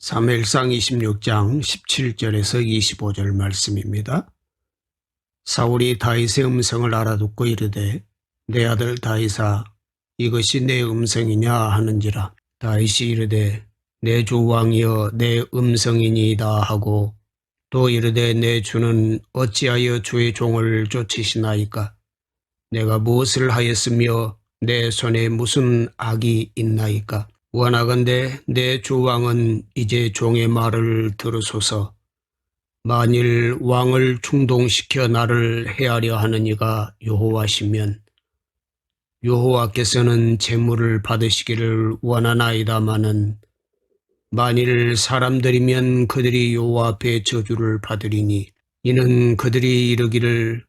사무엘상 26장 17절에서 25절 말씀입니다. 사울이 다윗의 음성을 알아듣고 이르되 내 아들 다윗아 이것이 내 음성이냐 하는지라. 다윗이 이르되 내 주 왕이여 내 음성이니이다 하고 또 이르되 내 주는 어찌하여 주의 종을 쫓으시나이까. 내가 무엇을 하였으며 내 손에 무슨 악이 있나이까. 원하건대 내 주 왕은 이제 종의 말을 들으소서. 만일 왕을 충동시켜 나를 해하려 하는 이가 여호와시면 여호와께서는 재물을 받으시기를 원하나이다마는 만일 사람들이면 그들이 여호와 앞에 저주를 받으리니 이는 그들이 이르기를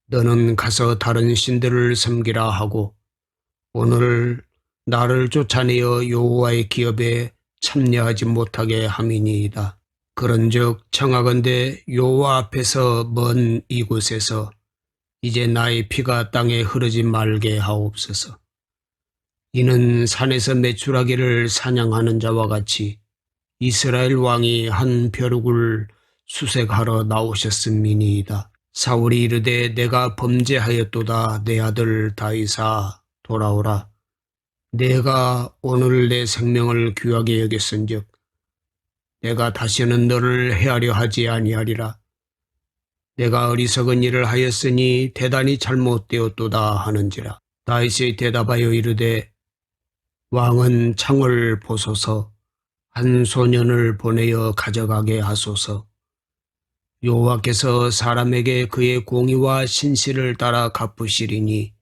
너는 가서 다른 신들을 섬기라 하고 오늘 나를 쫓아내어 여호와의 기업에 참여하지 못하게 함이니이다. 그런즉 청하건대 여호와 앞에서 먼 이곳에서 이제 나의 피가 땅에 흐르지 말게 하옵소서. 이는 산에서 메추라기를 사냥하는 자와 같이 이스라엘 왕이 한 벼룩을 수색하러 나오셨음이니이다. 사울이 이르되 내가 범죄하였도다. 내 아들 다윗아 돌아오라. 내가 오늘 내 생명을 귀하게 여겼은즉 내가 다시는 너를 해하려 하지 아니하리라. 내가 어리석은 일을 하였으니 대단히 잘못되었도다 하는지라. 다윗이 대답하여 이르되 왕은 창을 보소서. 한 소년을 보내어 가져가게 하소서. 여호와께서 사람에게 그의 공의와 신실을 따라 갚으시리니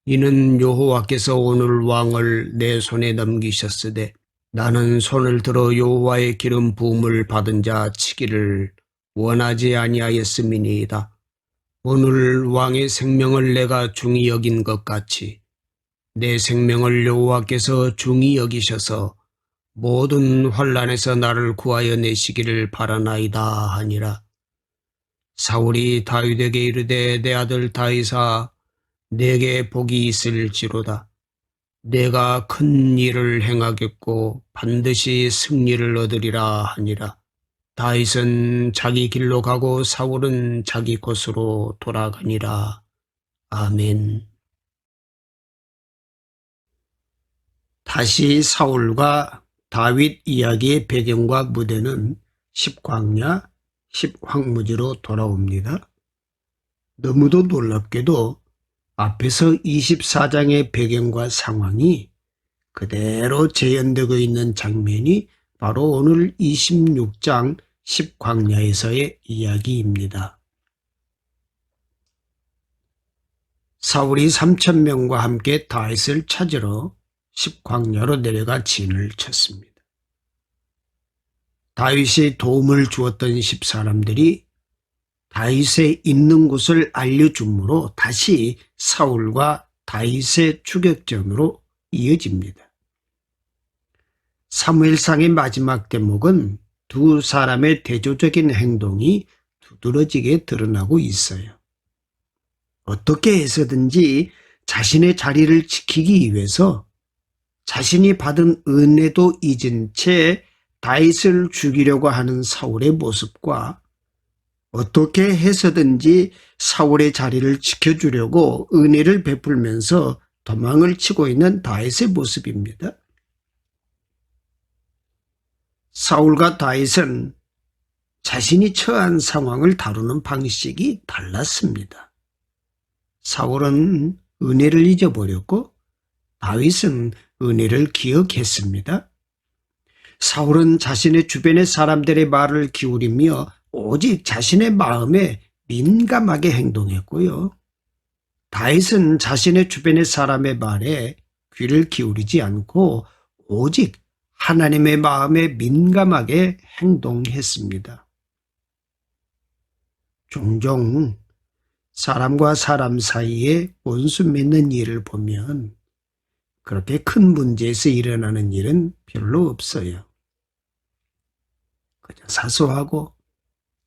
이는 여호와께서 오늘 왕을 내 손에 넘기셨으되 나는 손을 들어 여호와의 기름 부음을 받은 자 치기를 원하지 아니하였음이니이다. 오늘 왕의 생명을 내가 중히 여긴 것 같이 내 생명을 여호와께서 중히 여기셔서 모든 환난에서 나를 구하여 내시기를 바라나이다 하니라. 사울이 다윗에게 이르되 내 아들 다윗아 내게 복이 있을지로다. 내가 큰 일을 행하겠고 반드시 승리를 얻으리라 하니라. 다윗은 자기 길로 가고 사울은 자기 곳으로 돌아가니라. 아멘. 다시 사울과 다윗 이야기의 배경과 무대는 10광야, 10황무지로 돌아옵니다. 너무도 놀랍게도 앞에서 24장의 배경과 상황이 그대로 재현되고 있는 장면이 바로 오늘 26장 10광야에서의 이야기입니다. 사울이 3,000명과 함께 다윗을 찾으러 10광야로 내려가 진을 쳤습니다. 다윗이 도움을 주었던 10사람들이 다윗의 있는 곳을 알려주므로 다시 사울과 다윗의 추격전으로 이어집니다. 사무엘상의 마지막 대목은 두 사람의 대조적인 행동이 두드러지게 드러나고 있어요. 어떻게 해서든지 자신의 자리를 지키기 위해서 자신이 받은 은혜도 잊은 채 다윗을 죽이려고 하는 사울의 모습과 어떻게 해서든지 사울의 자리를 지켜주려고 은혜를 베풀면서 도망을 치고 있는 다윗의 모습입니다. 사울과 다윗은 자신이 처한 상황을 다루는 방식이 달랐습니다. 사울은 은혜를 잊어버렸고 다윗은 은혜를 기억했습니다. 사울은 자신의 주변의 사람들의 말을 기울이며 오직 자신의 마음에 민감하게 행동했고요. 다윗은 자신의 주변의 사람의 말에 귀를 기울이지 않고 오직 하나님의 마음에 민감하게 행동했습니다. 종종 사람과 사람 사이에 원수 맺는 일을 보면 그렇게 큰 문제에서 일어나는 일은 별로 없어요. 그저 사소하고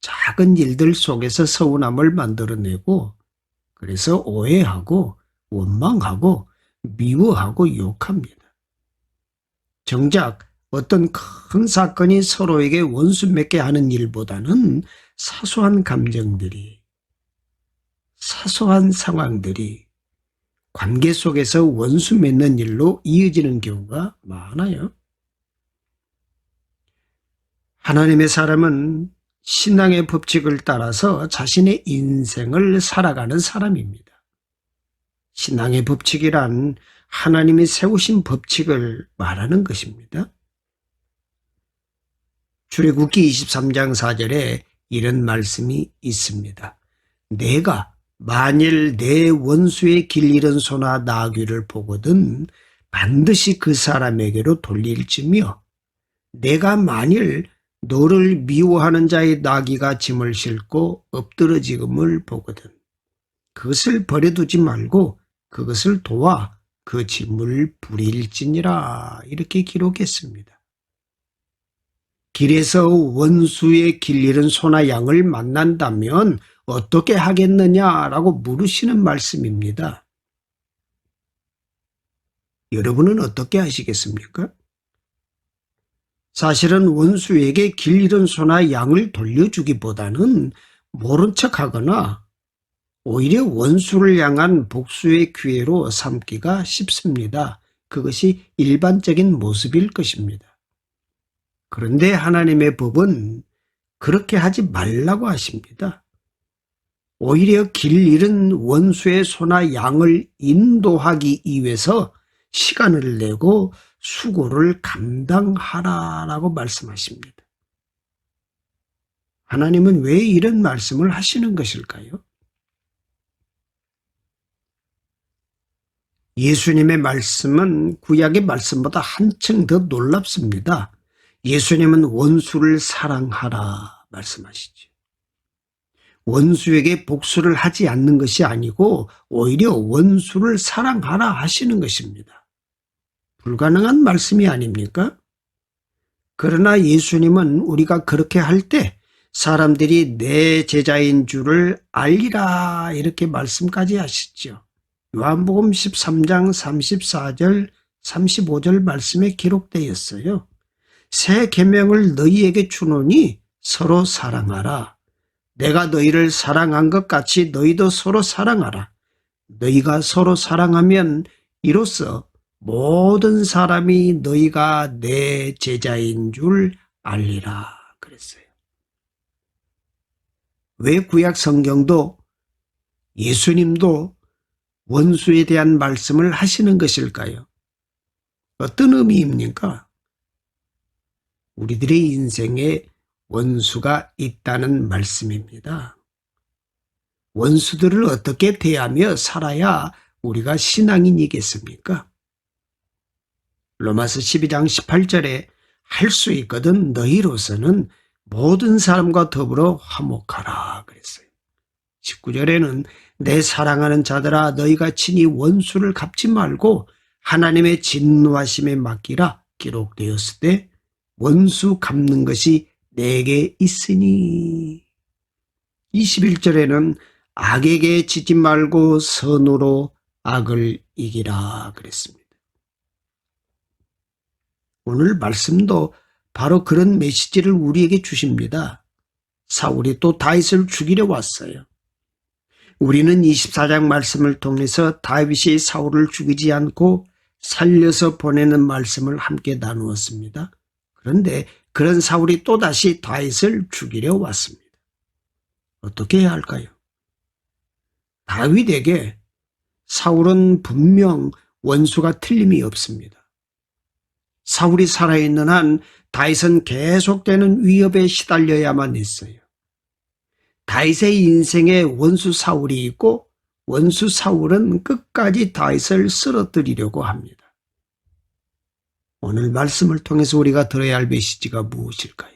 작은 일들 속에서 서운함을 만들어내고 그래서 오해하고 원망하고 미워하고 욕합니다. 정작 어떤 큰 사건이 서로에게 원수 맺게 하는 일보다는 사소한 감정들이, 사소한 상황들이 관계 속에서 원수 맺는 일로 이어지는 경우가 많아요. 하나님의 사람은 신앙의 법칙을 따라서 자신의 인생을 살아가는 사람입니다. 신앙의 법칙이란 하나님이 세우신 법칙을 말하는 것입니다. 출애굽기 23장 4절에 이런 말씀이 있습니다. 내가 만일 내 원수의 길 잃은 소나 나귀를 보거든 반드시 그 사람에게로 돌릴지며 내가 만일 너를 미워하는 자의 나귀가 짐을 싣고 엎드러짐을 보거든 그것을 버려두지 말고 그것을 도와 그 짐을 부릴지니라 이렇게 기록했습니다. 길에서 원수의 길 잃은 소나 양을 만난다면 어떻게 하겠느냐라고 물으시는 말씀입니다. 여러분은 어떻게 하시겠습니까? 사실은 원수에게 길 잃은 소나 양을 돌려주기보다는 모른 척하거나 오히려 원수를 향한 복수의 기회로 삼기가 쉽습니다. 그것이 일반적인 모습일 것입니다. 그런데 하나님의 법은 그렇게 하지 말라고 하십니다. 오히려 길 잃은 원수의 소나 양을 인도하기 위해서 시간을 내고 수고를 감당하라라고 말씀하십니다. 하나님은 왜 이런 말씀을 하시는 것일까요? 예수님의 말씀은 구약의 말씀보다 한층 더 놀랍습니다. 예수님은 원수를 사랑하라 말씀하시죠. 원수에게 복수를 하지 않는 것이 아니고 오히려 원수를 사랑하라 하시는 것입니다. 불가능한 말씀이 아닙니까? 그러나 예수님은 우리가 그렇게 할 때 사람들이 내 제자인 줄을 알리라 이렇게 말씀까지 하시죠. 요한복음 13장 34절 35절 말씀에 기록되었어요. 새 계명을 너희에게 주노니 서로 사랑하라. 내가 너희를 사랑한 것 같이 너희도 서로 사랑하라. 너희가 서로 사랑하면 이로써 모든 사람이 너희가 내 제자인 줄 알리라 그랬어요. 왜 구약 성경도 예수님도 원수에 대한 말씀을 하시는 것일까요? 어떤 의미입니까? 우리들의 인생에 원수가 있다는 말씀입니다. 원수들을 어떻게 대하며 살아야 우리가 신앙인이겠습니까? 로마서 12장 18절에 할 수 있거든 너희로서는 모든 사람과 더불어 화목하라 그랬어요. 19절에는 내 사랑하는 자들아 너희가 친히 원수를 갚지 말고 하나님의 진노하심에 맡기라 기록되었을 때 원수 갚는 것이 내게 있으니 21절에는 악에게 지지 말고 선으로 악을 이기라 그랬습니다. 오늘 말씀도 바로 그런 메시지를 우리에게 주십니다. 사울이 또 다윗을 죽이려 왔어요. 우리는 24장 말씀을 통해서 다윗이 사울을 죽이지 않고 살려서 보내는 말씀을 함께 나누었습니다. 그런데 그런 사울이 또다시 다윗을 죽이려 왔습니다. 어떻게 해야 할까요? 다윗에게 사울은 분명 원수가 틀림이 없습니다. 사울이 살아있는 한 다윗은 계속되는 위협에 시달려야만 했어요. 다윗의 인생에 원수 사울이 있고 원수 사울은 끝까지 다윗을 쓰러뜨리려고 합니다. 오늘 말씀을 통해서 우리가 들어야 할 메시지가 무엇일까요?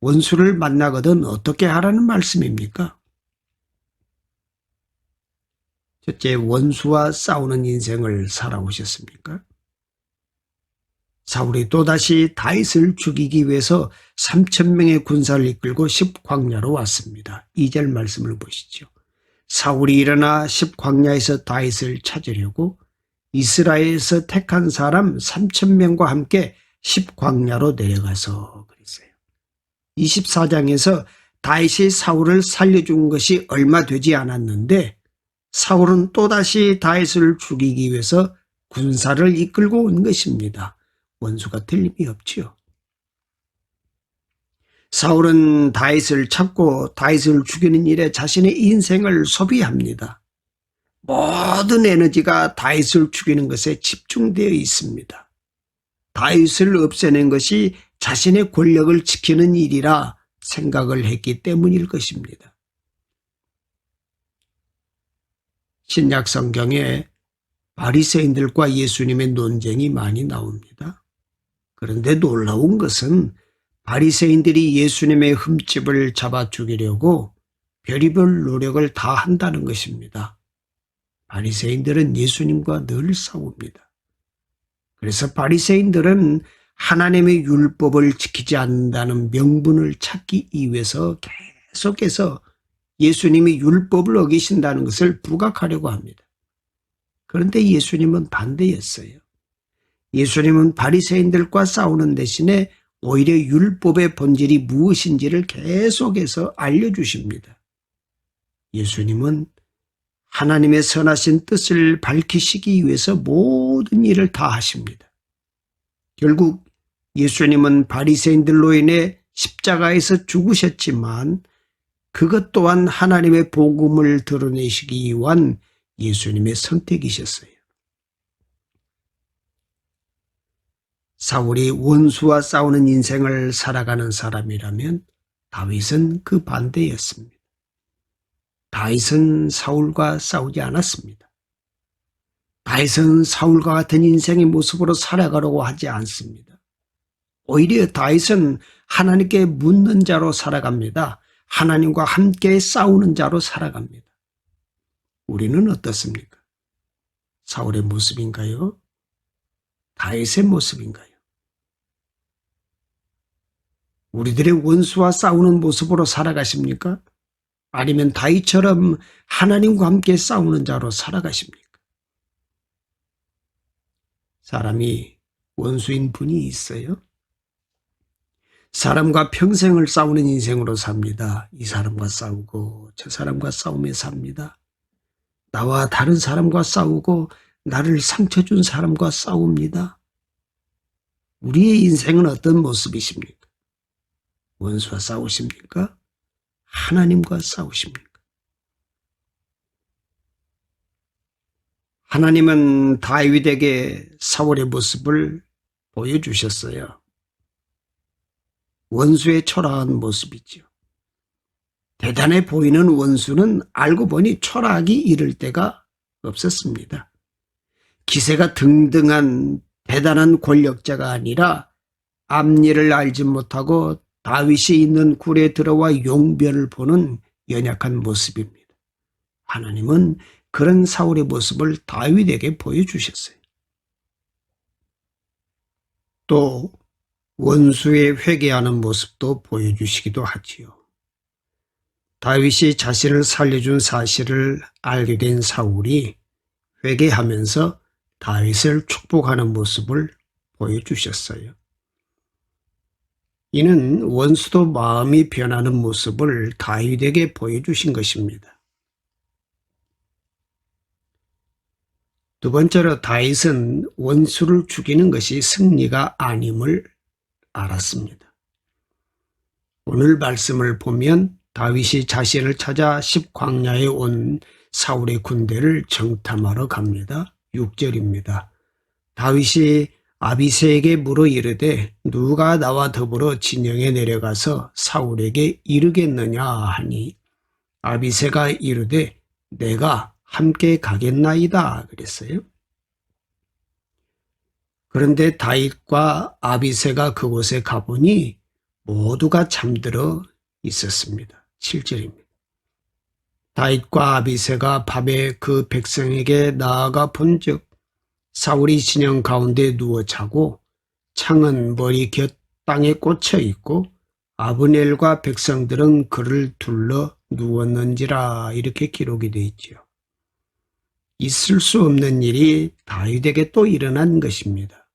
원수를 만나거든 어떻게 하라는 말씀입니까? 첫째, 원수와 싸우는 인생을 살아오셨습니까? 사울이 또다시 다윗을 죽이기 위해서 3,000명의 군사를 이끌고 십광야로 왔습니다. 2절 말씀을 보시죠. 사울이 일어나 십광야에서 다윗을 찾으려고 이스라엘에서 택한 사람 3,000명과 함께 십광야로 내려가서 그랬어요. 24장에서 다윗이 사울을 살려준 것이 얼마 되지 않았는데 사울은 또다시 다윗을 죽이기 위해서 군사를 이끌고 온 것입니다. 원수가 틀림이 없지요. 사울은 다윗을 찾고 다윗을 죽이는 일에 자신의 인생을 소비합니다. 모든 에너지가 다윗을 죽이는 것에 집중되어 있습니다. 다윗을 없애는 것이 자신의 권력을 지키는 일이라 생각을 했기 때문일 것입니다. 신약 성경에 바리새인들과 예수님의 논쟁이 많이 나옵니다. 그런데 놀라운 것은 바리새인들이 예수님의 흠집을 잡아 죽이려고 별의별 노력을 다 한다는 것입니다. 바리새인들은 예수님과 늘 싸웁니다. 그래서 바리새인들은 하나님의 율법을 지키지 않는다는 명분을 찾기 위해서 계속해서 예수님이 율법을 어기신다는 것을 부각하려고 합니다. 그런데 예수님은 반대였어요. 예수님은 바리새인들과 싸우는 대신에 오히려 율법의 본질이 무엇인지를 계속해서 알려주십니다. 예수님은 하나님의 선하신 뜻을 밝히시기 위해서 모든 일을 다 하십니다. 결국 예수님은 바리새인들로 인해 십자가에서 죽으셨지만 그것 또한 하나님의 복음을 드러내시기 위한 예수님의 선택이셨어요. 사울이 원수와 싸우는 인생을 살아가는 사람이라면 다윗은 그 반대였습니다. 다윗은 사울과 싸우지 않았습니다. 다윗은 사울과 같은 인생의 모습으로 살아가려고 하지 않습니다. 오히려 다윗은 하나님께 묻는 자로 살아갑니다. 하나님과 함께 싸우는 자로 살아갑니다. 우리는 어떻습니까? 사울의 모습인가요? 다윗의 모습인가요? 우리들의 원수와 싸우는 모습으로 살아가십니까? 아니면 다윗처럼 하나님과 함께 싸우는 자로 살아가십니까? 사람이 원수인 분이 있어요? 사람과 평생을 싸우는 인생으로 삽니다. 이 사람과 싸우고 저 사람과 싸우며 삽니다. 나와 다른 사람과 싸우고 나를 상처 준 사람과 싸웁니다. 우리의 인생은 어떤 모습이십니까? 원수와 싸우십니까? 하나님과 싸우십니까? 하나님은 다윗에게 사울의 모습을 보여주셨어요. 원수의 초라한 모습이지요. 대단해 보이는 원수는 알고 보니 초라하기 이를 데가 없었습니다. 기세가 등등한 대단한 권력자가 아니라 앞일을 알지 못하고 다윗이 있는 굴에 들어와 용변을 보는 연약한 모습입니다. 하나님은 그런 사울의 모습을 다윗에게 보여주셨어요. 또 원수의 회개하는 모습도 보여주시기도 하지요. 다윗이 자신을 살려준 사실을 알게 된 사울이 회개하면서 다윗을 축복하는 모습을 보여주셨어요. 이는 원수도 마음이 변하는 모습을 다윗에게 보여주신 것입니다. 두 번째로 다윗은 원수를 죽이는 것이 승리가 아님을 알았습니다. 오늘 말씀을 보면 다윗이 자신을 찾아 십광야에 온 사울의 군대를 정탐하러 갑니다. 6절입니다. 다윗이 아비새에게 물어 이르되 누가 나와 더불어 진영에 내려가서 사울에게 이르겠느냐 하니 아비새가 이르되 내가 함께 가겠나이다 그랬어요. 그런데 다윗과 아비새가 그곳에 가보니 모두가 잠들어 있었습니다. 7절입니다. 다윗과 아비새가 밤에 그 백성에게 나아가 본즉 사울이 진영 가운데 누워 자고 창은 머리 곁 땅에 꽂혀 있고 아브넬과 백성들은 그를 둘러 누웠는지라 이렇게 기록이 되어 있지요. 있을 수 없는 일이 다윗에게 또 일어난 것입니다.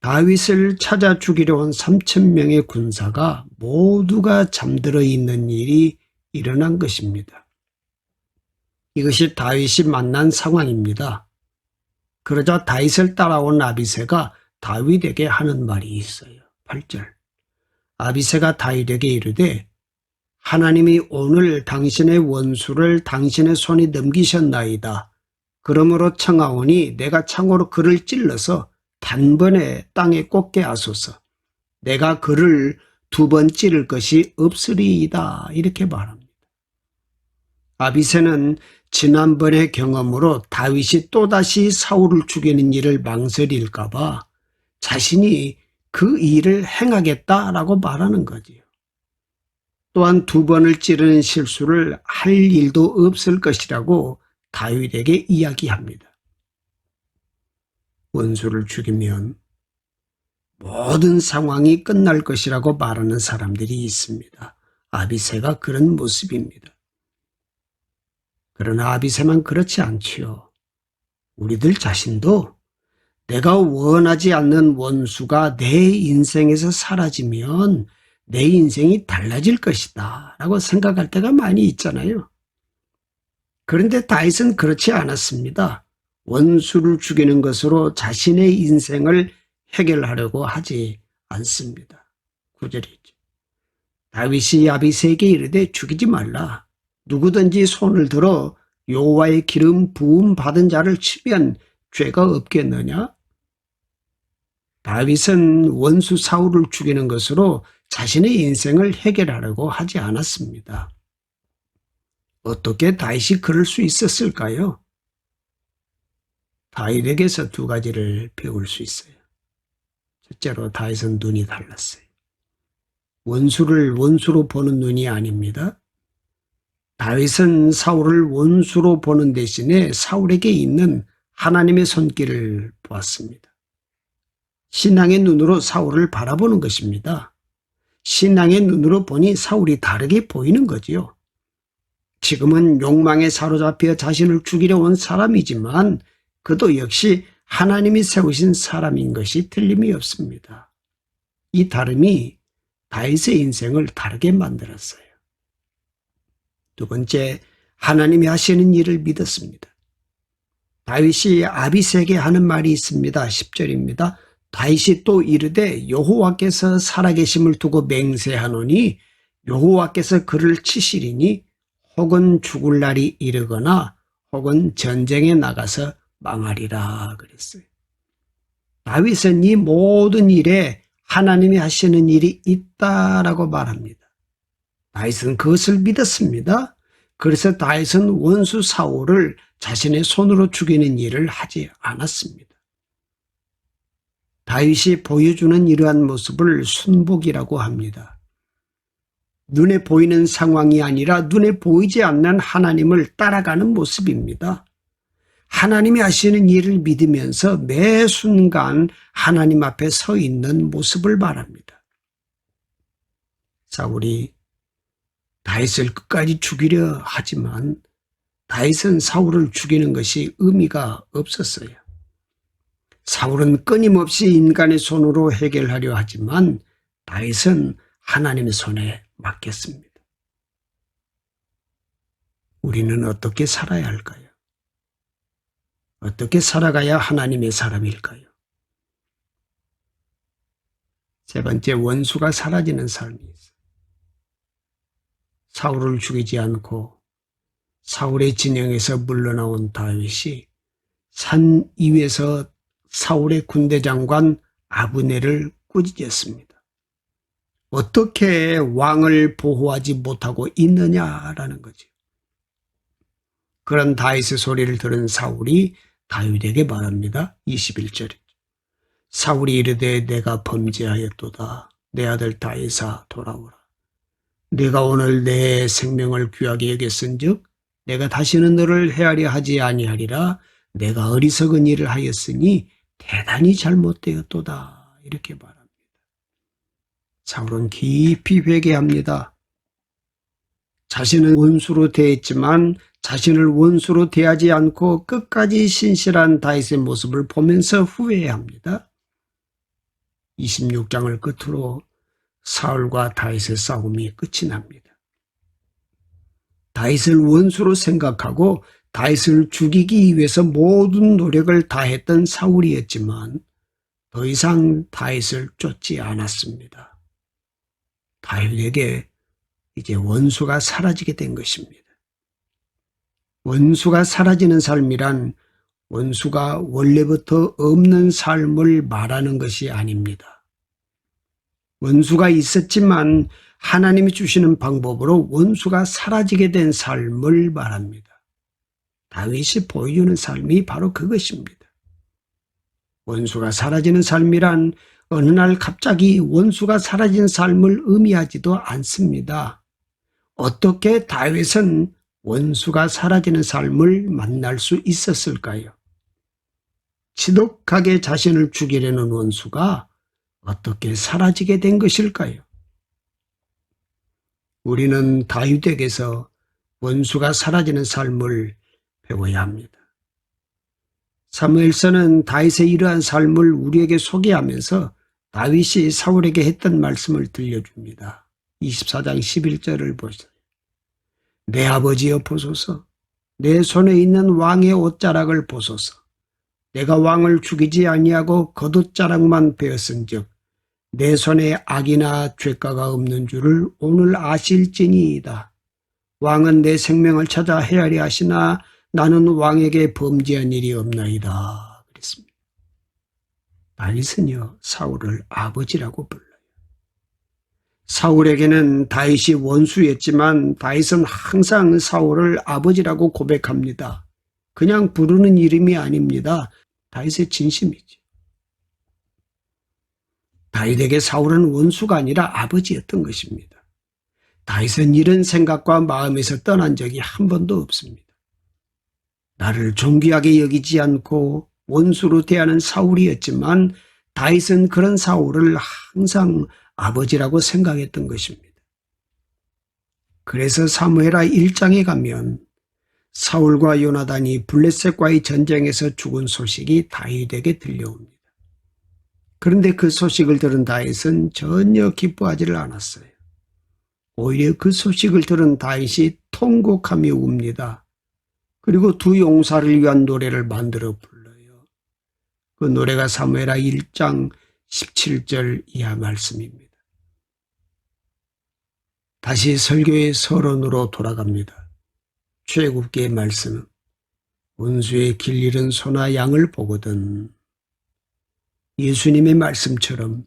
다윗을 찾아 죽이려 온 3,000명의 군사가 모두가 잠들어 있는 일이 일어난 것입니다. 이것이 다윗이 만난 상황입니다. 그러자 다윗을 따라온 아비새가 다윗에게 하는 말이 있어요. 8절. 아비새가 다윗에게 이르되 하나님이 오늘 당신의 원수를 당신의 손에 넘기셨나이다. 그러므로 청하오니 내가 창으로 그를 찔러서 단번에 땅에 꽂게 하소서. 내가 그를 2번 찌를 것이 없으리이다. 이렇게 말합니다. 아비새는 지난번의 경험으로 다윗이 또다시 사울을 죽이는 일을 망설일까 봐 자신이 그 일을 행하겠다라고 말하는 거지요. 또한 2번을 찌르는 실수를 할 일도 없을 것이라고 다윗에게 이야기합니다. 원수를 죽이면 모든 상황이 끝날 것이라고 말하는 사람들이 있습니다. 아비새가 그런 모습입니다. 그러나 아비새만 그렇지 않지요. 우리들 자신도 내가 원하지 않는 원수가 내 인생에서 사라지면 내 인생이 달라질 것이다 라고 생각할 때가 많이 있잖아요. 그런데 다윗은 그렇지 않았습니다. 원수를 죽이는 것으로 자신의 인생을 해결하려고 하지 않습니다. 9절이죠. 다윗이 아비새에게 이르되 죽이지 말라. 누구든지 손을 들어 여호와의 기름 부음 받은 자를 치면 죄가 없겠느냐? 다윗은 원수 사울을 죽이는 것으로 자신의 인생을 해결하려고 하지 않았습니다. 어떻게 다윗이 그럴 수 있었을까요? 다윗에게서 2가지를 배울 수 있어요. 첫째로 다윗은 눈이 달랐어요. 원수를 원수로 보는 눈이 아닙니다. 다윗은 사울을 원수로 보는 대신에 사울에게 있는 하나님의 손길을 보았습니다. 신앙의 눈으로 사울을 바라보는 것입니다. 신앙의 눈으로 보니 사울이 다르게 보이는 거지요. 지금은 욕망에 사로잡혀 자신을 죽이려 온 사람이지만 그도 역시 하나님이 세우신 사람인 것이 틀림이 없습니다. 이 다름이 다윗의 인생을 다르게 만들었어요. 2번째, 하나님이 하시는 일을 믿었습니다. 다윗이 아비새에게 하는 말이 있습니다. 10절입니다. 다윗이 또 이르되 여호와께서 살아계심을 두고 맹세하노니 여호와께서 그를 치시리니 혹은 죽을 날이 이르거나 혹은 전쟁에 나가서 망하리라 그랬어요. 다윗은 이 모든 일에 하나님이 하시는 일이 있다라고 말합니다. 다윗은 그것을 믿었습니다. 그래서 다윗은 원수 사울을 자신의 손으로 죽이는 일을 하지 않았습니다. 다윗이 보여주는 이러한 모습을 순복이라고 합니다. 눈에 보이는 상황이 아니라 눈에 보이지 않는 하나님을 따라가는 모습입니다. 하나님이 하시는 일을 믿으면서 매 순간 하나님 앞에 서 있는 모습을 말합니다. 사울이 다윗을 끝까지 죽이려 하지만 다윗은 사울을 죽이는 것이 의미가 없었어요. 사울은 끊임없이 인간의 손으로 해결하려 하지만 다윗은 하나님의 손에 맡겼습니다. 우리는 어떻게 살아야 할까요? 어떻게 살아가야 하나님의 사람일까요? 3번째, 원수가 사라지는 삶이 있어요. 사울을 죽이지 않고 사울의 진영에서 물러나온 다윗이 산 위에서 사울의 군대 장관 아브넬을 꾸짖었습니다. 어떻게 왕을 보호하지 못하고 있느냐라는 거죠. 그런 다윗의 소리를 들은 사울이 다윗에게 말합니다. 21절이죠. 사울이 이르되 내가 범죄하였도다. 내 아들 다윗아 돌아오라. 네가 오늘 내 생명을 귀하게 여겼은즉 내가 다시는 너를 해하려 하지 아니하리라. 내가 어리석은 일을 하였으니 대단히 잘못되었도다. 이렇게 말합니다. 사울은 깊이 회개합니다. 자신은 원수로 대했지만 자신을 원수로 대하지 않고 끝까지 신실한 다윗의 모습을 보면서 후회합니다. 26장을 끝으로 사울과 다윗의 싸움이 끝이 납니다. 다윗을 원수로 생각하고 다윗을 죽이기 위해서 모든 노력을 다했던 사울이었지만 더 이상 다윗을 쫓지 않았습니다. 다윗에게 이제 원수가 사라지게 된 것입니다. 원수가 사라지는 삶이란 원수가 원래부터 없는 삶을 말하는 것이 아닙니다. 원수가 있었지만 하나님이 주시는 방법으로 원수가 사라지게 된 삶을 말합니다. 다윗이 보여주는 삶이 바로 그것입니다. 원수가 사라지는 삶이란 어느 날 갑자기 원수가 사라진 삶을 의미하지도 않습니다. 어떻게 다윗은 원수가 사라지는 삶을 만날 수 있었을까요? 지독하게 자신을 죽이려는 원수가 어떻게 사라지게 된 것일까요? 우리는 다윗에게서 원수가 사라지는 삶을 배워야 합니다. 사무엘서는 다윗의 이러한 삶을 우리에게 소개하면서 다윗이 사울에게 했던 말씀을 들려줍니다. 24장 11절을 보세요. 내 아버지여 보소서, 내 손에 있는 왕의 옷자락을 보소서. 내가 왕을 죽이지 아니하고 겉옷자락만 베었은즉 내 손에 악이나 죄가가 없는 줄을 오늘 아실지니이다. 왕은 내 생명을 찾아 헤아려 하시나 나는 왕에게 범죄한 일이 없나이다. 그랬습니다. 다윗은요, 사울을 아버지라고 불러요. 사울에게는 다윗이 원수였지만 다윗은 항상 사울을 아버지라고 고백합니다. 그냥 부르는 이름이 아닙니다. 다윗의 진심이죠. 다윗에게 사울은 원수가 아니라 아버지였던 것입니다. 다윗은 이런 생각과 마음에서 떠난 적이 한 번도 없습니다. 나를 존귀하게 여기지 않고 원수로 대하는 사울이었지만 다윗은 그런 사울을 항상 아버지라고 생각했던 것입니다. 그래서 사무엘하 1장에 가면 사울과 요나단이 블레셋과의 전쟁에서 죽은 소식이 다윗에게 들려옵니다. 그런데 그 소식을 들은 다윗은 전혀 기뻐하지를 않았어요. 오히려 그 소식을 들은 다윗이 통곡하며 웁니다. 그리고 두 용사를 위한 노래를 만들어 불러요. 그 노래가 사무엘하 1장 17절 이하 말씀입니다. 다시 설교의 서론으로 돌아갑니다. 출애굽기의 말씀은 원수의 길 잃은 소나 양을 보거든. 예수님의 말씀처럼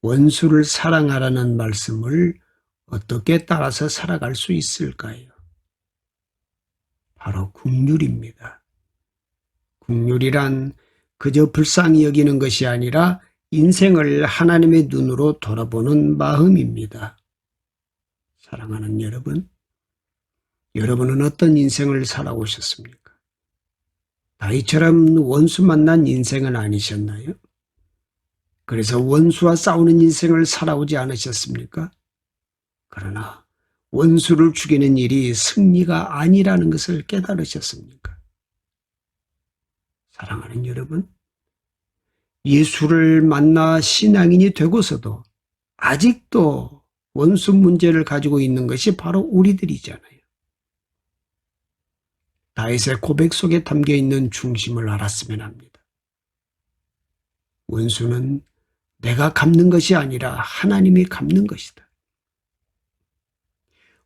원수를 사랑하라는 말씀을 어떻게 따라서 살아갈 수 있을까요? 바로 긍휼입니다. 긍휼이란 그저 불쌍히 여기는 것이 아니라 인생을 하나님의 눈으로 돌아보는 마음입니다. 사랑하는 여러분, 여러분은 어떤 인생을 살아오셨습니까? 다윗처럼 원수 만난 인생은 아니셨나요? 그래서 원수와 싸우는 인생을 살아오지 않으셨습니까? 그러나 원수를 죽이는 일이 승리가 아니라는 것을 깨달으셨습니까? 사랑하는 여러분, 예수를 만나 신앙인이 되고서도 아직도 원수 문제를 가지고 있는 것이 바로 우리들이잖아요. 다윗의 고백 속에 담겨 있는 중심을 알았으면 합니다. 원수는 내가 갚는 것이 아니라 하나님이 갚는 것이다.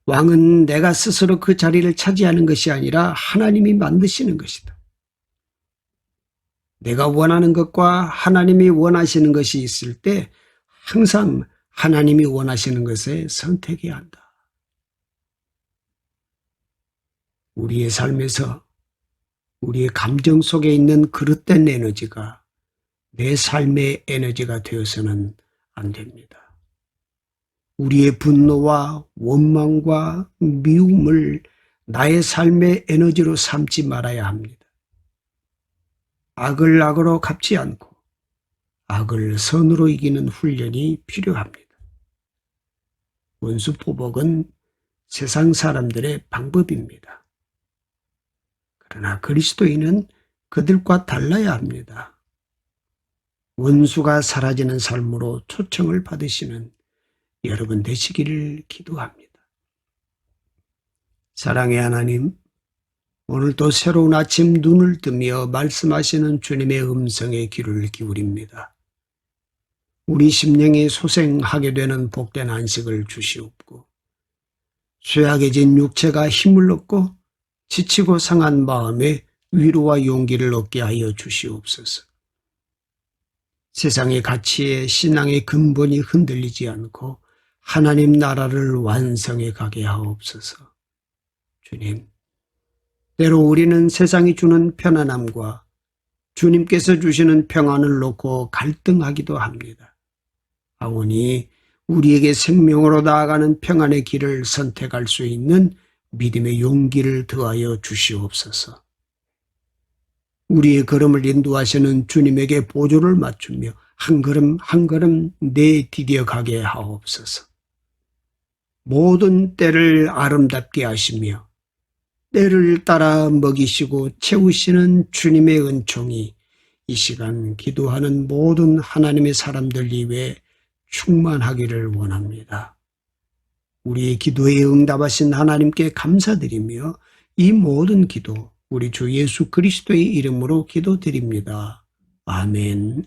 왕은 내가 스스로 그 자리를 차지하는 것이 아니라 하나님이 만드시는 것이다. 내가 원하는 것과 하나님이 원하시는 것이 있을 때 항상 하나님이 원하시는 것에 선택해야 한다. 우리의 삶에서 우리의 감정 속에 있는 그릇된 에너지가 내 삶의 에너지가 되어서는 안 됩니다. 우리의 분노와 원망과 미움을 나의 삶의 에너지로 삼지 말아야 합니다. 악을 악으로 갚지 않고 악을 선으로 이기는 훈련이 필요합니다. 원수 포복은 세상 사람들의 방법입니다. 그러나 그리스도인은 그들과 달라야 합니다. 원수가 사라지는 삶으로 초청을 받으시는 여러분 되시기를 기도합니다. 사랑의 하나님, 오늘도 새로운 아침 눈을 뜨며 말씀하시는 주님의 음성에 귀를 기울입니다. 우리 심령이 소생하게 되는 복된 안식을 주시옵고, 쇠약해진 육체가 힘을 얻고 지치고 상한 마음에 위로와 용기를 얻게 하여 주시옵소서. 세상의 가치에 신앙의 근본이 흔들리지 않고 하나님 나라를 완성해 가게 하옵소서. 주님, 때로 우리는 세상이 주는 편안함과 주님께서 주시는 평안을 놓고 갈등하기도 합니다. 아오니 우리에게 생명으로 나아가는 평안의 길을 선택할 수 있는 믿음의 용기를 더하여 주시옵소서. 우리의 걸음을 인도하시는 주님에게 보조를 맞추며 한 걸음 한 걸음 내디뎌 가게 하옵소서. 모든 때를 아름답게 하시며 때를 따라 먹이시고 채우시는 주님의 은총이 이 시간 기도하는 모든 하나님의 사람들 위에 충만하기를 원합니다. 우리의 기도에 응답하신 하나님께 감사드리며 이 모든 기도 우리 주 예수 그리스도의 이름으로 기도드립니다. 아멘.